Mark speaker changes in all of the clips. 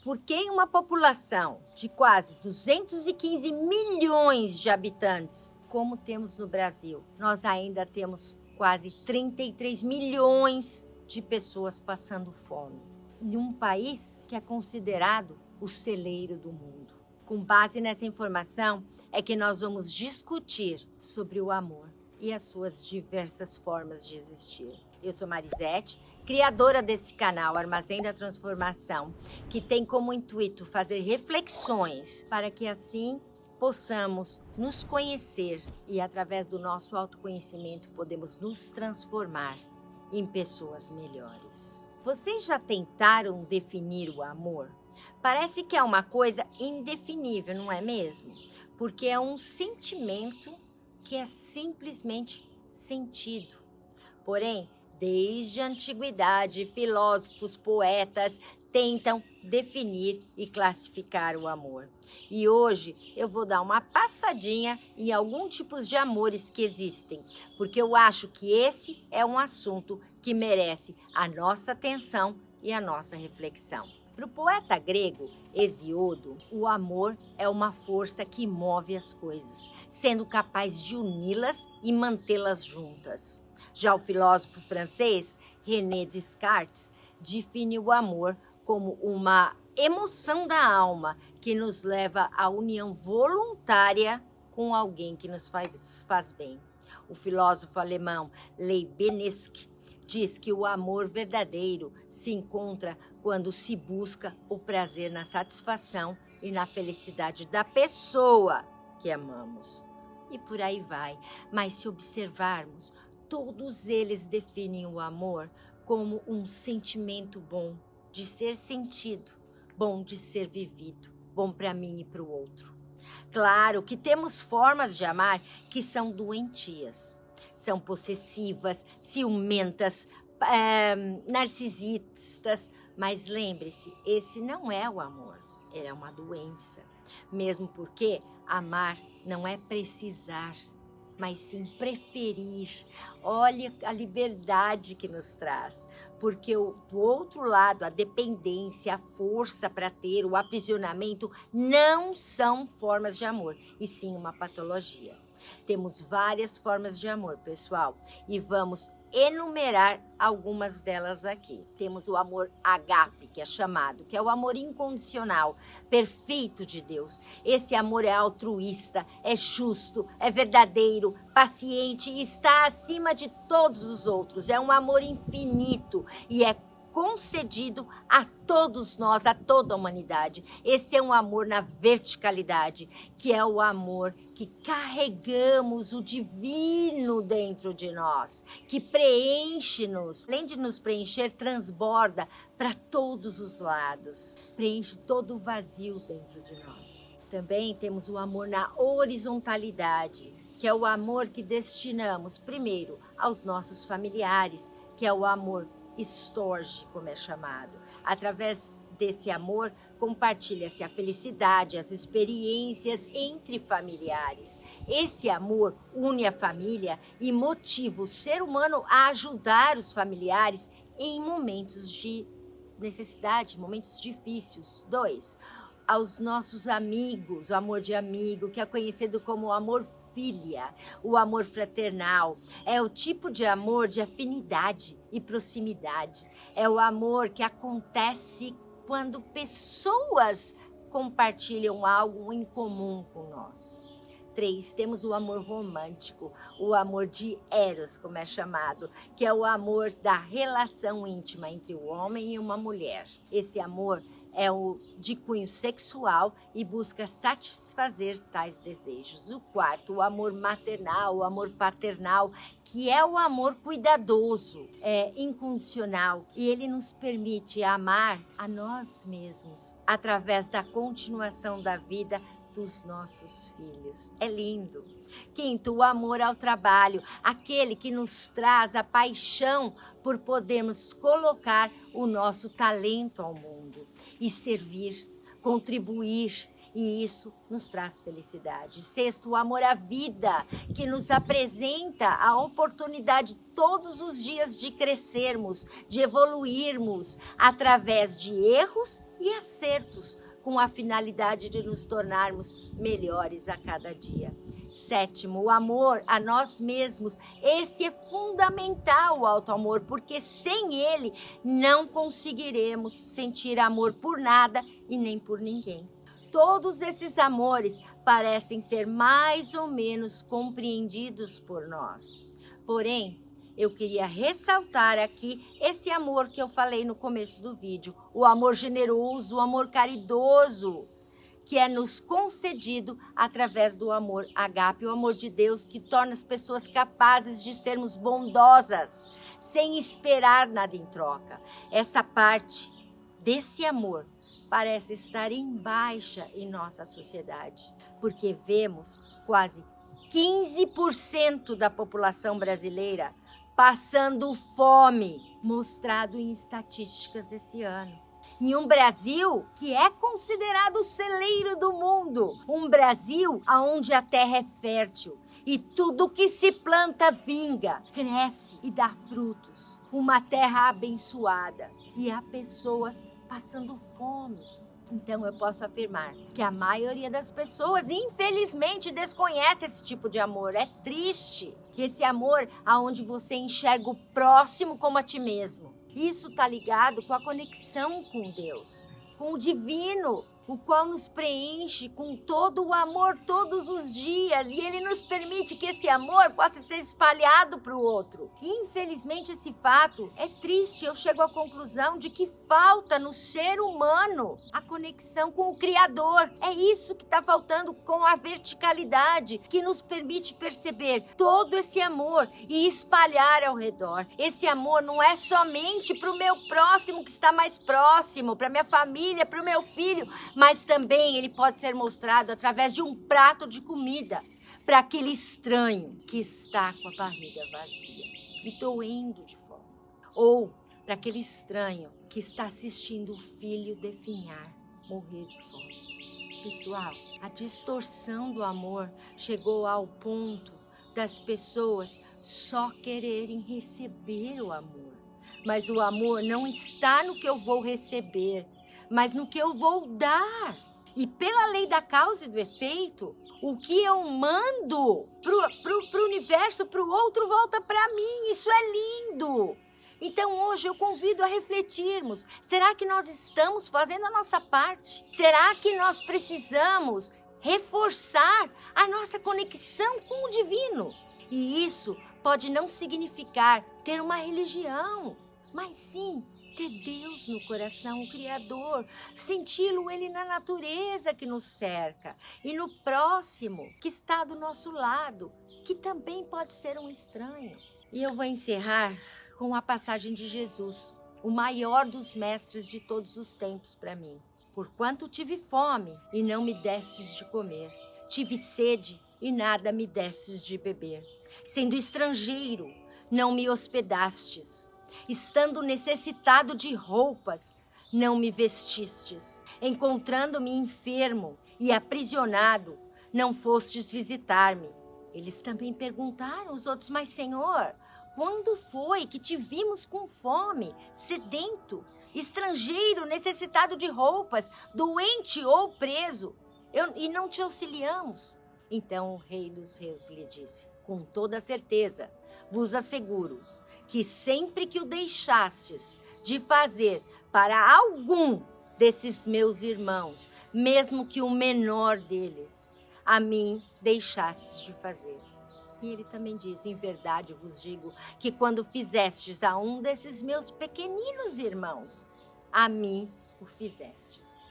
Speaker 1: Porque em uma população de quase 215 milhões de habitantes, como temos no Brasil, nós ainda temos quase 33 milhões de pessoas passando fome. Em um país que é considerado o celeiro do mundo. Com base nessa informação, é que nós vamos discutir sobre o amor e as suas diversas formas de existir. Eu sou Marisete, criadora desse canal Armazém da Transformação, que tem como intuito fazer reflexões para que assim possamos nos conhecer e através do nosso autoconhecimento podemos nos transformar em pessoas melhores. Vocês já tentaram definir o amor? Parece que é uma coisa indefinível, não é mesmo? Porque é um sentimento que é simplesmente sentido. Porém, desde a antiguidade, filósofos, poetas tentam definir e classificar o amor. E hoje eu vou dar uma passadinha em alguns tipos de amores que existem, porque eu acho que esse é um assunto que merece a nossa atenção e a nossa reflexão. Para o poeta grego Hesíodo, o amor é uma força que move as coisas, sendo capaz de uni-las e mantê-las juntas. Já o filósofo francês René Descartes define o amor como uma emoção da alma que nos leva à união voluntária com alguém que nos faz bem. O filósofo alemão Leibniz diz que o amor verdadeiro se encontra quando se busca o prazer na satisfação e na felicidade da pessoa que amamos. E por aí vai. Mas se observarmos, todos eles definem o amor como um sentimento bom de ser sentido, bom de ser vivido, bom para mim e para o outro. Claro que temos formas de amar que são doentias. São possessivas, ciumentas, narcisistas. Mas lembre-se, esse não é o amor, ele é uma doença. Mesmo porque amar não é precisar, mas sim preferir. Olha a liberdade que nos traz. Porque do outro lado, a dependência, a força para ter, o aprisionamento não são formas de amor, e sim uma patologia. Temos várias formas de amor, pessoal, e vamos enumerar algumas delas aqui. Temos o amor ágape, que é chamado, que é o amor incondicional, perfeito de Deus. Esse amor é altruísta, é justo, é verdadeiro, paciente e está acima de todos os outros. É um amor infinito e é concedido a todos nós, a toda a humanidade. Esse é um amor na verticalidade, que é o amor que carregamos o divino dentro de nós, que preenche-nos, além de nos preencher, transborda para todos os lados, preenche todo o vazio dentro de nós. Também temos o amor na horizontalidade, que é o amor que destinamos primeiro aos nossos familiares, que é o amor estorge, como é chamado. Através desse amor, compartilha-se a felicidade, as experiências entre familiares. Esse amor une a família e motiva o ser humano a ajudar os familiares em momentos de necessidade, momentos difíceis. 2. Aos nossos amigos, o amor de amigo, que é conhecido como o amor filha, o amor fraternal. É o tipo de amor de afinidade e proximidade. É o amor que acontece quando pessoas compartilham algo em comum com nós. 3, temos o amor romântico, o amor de Eros, como é chamado, que é o amor da relação íntima entre o homem e uma mulher. Esse amor é o de cunho sexual e busca satisfazer tais desejos. O 4, o amor maternal, o amor paternal, que é o amor cuidadoso, incondicional, e ele nos permite amar a nós mesmos através da continuação da vida dos nossos filhos. É lindo. 5, o amor ao trabalho, aquele que nos traz a paixão por podermos colocar o nosso talento ao mundo e servir, contribuir, e isso nos traz felicidade. 6, o amor à vida, que nos apresenta a oportunidade todos os dias de crescermos, de evoluirmos através de erros e acertos com a finalidade de nos tornarmos melhores a cada dia. 7, o amor a nós mesmos. Esse é fundamental, o auto-amor, porque sem ele não conseguiremos sentir amor por nada e nem por ninguém. Todos esses amores parecem ser mais ou menos compreendidos por nós. Porém, eu queria ressaltar aqui esse amor que eu falei no começo do vídeo, o amor generoso, o amor caridoso, que é nos concedido através do amor ágape, o amor de Deus que torna as pessoas capazes de sermos bondosas, sem esperar nada em troca. Essa parte desse amor parece estar em baixa em nossa sociedade, porque vemos quase 15% da população brasileira passando fome, mostrado em estatísticas esse ano. Em um Brasil que é considerado o celeiro do mundo, um Brasil onde a terra é fértil e tudo que se planta vinga, cresce e dá frutos. Uma terra abençoada e há pessoas passando fome. Então eu posso afirmar que a maioria das pessoas, infelizmente, desconhece esse tipo de amor. É triste. Esse amor aonde você enxerga o próximo como a ti mesmo. Isso está ligado com a conexão com Deus, com o divino, o qual nos preenche com todo o amor todos os dias e ele nos permite que esse amor possa ser espalhado para o outro. Infelizmente, esse fato é triste. Eu chego à conclusão de que falta no ser humano a conexão com o Criador. É isso que está faltando com a verticalidade que nos permite perceber todo esse amor e espalhar ao redor. Esse amor não é somente para o meu próximo que está mais próximo, para minha família, para o meu filho, mas também ele pode ser mostrado através de um prato de comida para aquele estranho que está com a barriga vazia e doendo de fome. Ou para aquele estranho que está assistindo o filho definhar, morrer de fome. Pessoal, a distorção do amor chegou ao ponto das pessoas só quererem receber o amor. Mas o amor não está no que eu vou receber, mas no que eu vou dar. E pela lei da causa e do efeito, o que eu mando pro universo, pro outro, volta para mim. Isso é lindo. Então hoje eu convido a refletirmos. Será que nós estamos fazendo a nossa parte? Será que nós precisamos reforçar a nossa conexão com o divino? E isso pode não significar ter uma religião, mas sim ter Deus no coração, o Criador, senti-lo ele na natureza que nos cerca e no próximo que está do nosso lado, que também pode ser um estranho. E eu vou encerrar com a passagem de Jesus, o maior dos mestres de todos os tempos para mim. Porquanto tive fome e não me destes de comer, tive sede e nada me destes de beber, sendo estrangeiro, não me hospedastes, estando necessitado de roupas, não me vestistes. Encontrando-me enfermo e aprisionado, não fostes visitar-me. Eles também perguntaram, os outros, mas Senhor, quando foi que te vimos com fome, sedento, estrangeiro, necessitado de roupas, doente ou preso, e não te auxiliamos? Então o Rei dos Reis lhe disse, com toda certeza, vos asseguro, que sempre que o deixastes de fazer para algum desses meus irmãos, mesmo que o menor deles, a mim deixastes de fazer. E ele também diz, em verdade vos digo, que quando fizestes a um desses meus pequeninos irmãos, a mim o fizestes.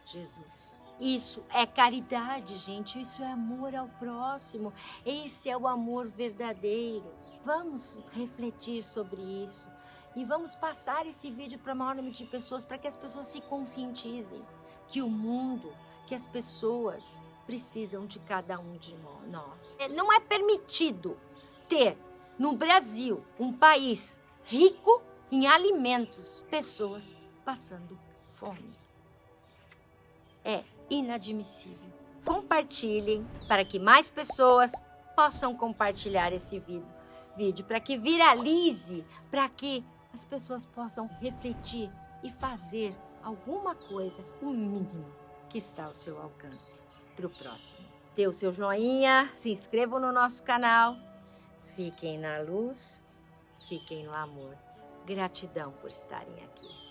Speaker 1: Jesus, isso é caridade, gente, isso é amor ao próximo, esse é o amor verdadeiro. Vamos refletir sobre isso e vamos passar esse vídeo para o maior número de pessoas, para que as pessoas se conscientizem que o mundo, que as pessoas precisam de cada um de nós. Não é permitido ter no Brasil, um país rico em alimentos, pessoas passando fome. É inadmissível. Compartilhem para que mais pessoas possam compartilhar esse vídeo para que viralize, para que as pessoas possam refletir e fazer alguma coisa, o mínimo que está ao seu alcance para o próximo. Dê o seu joinha, se inscrevam no nosso canal. Fiquem na luz, fiquem no amor. Gratidão por estarem aqui.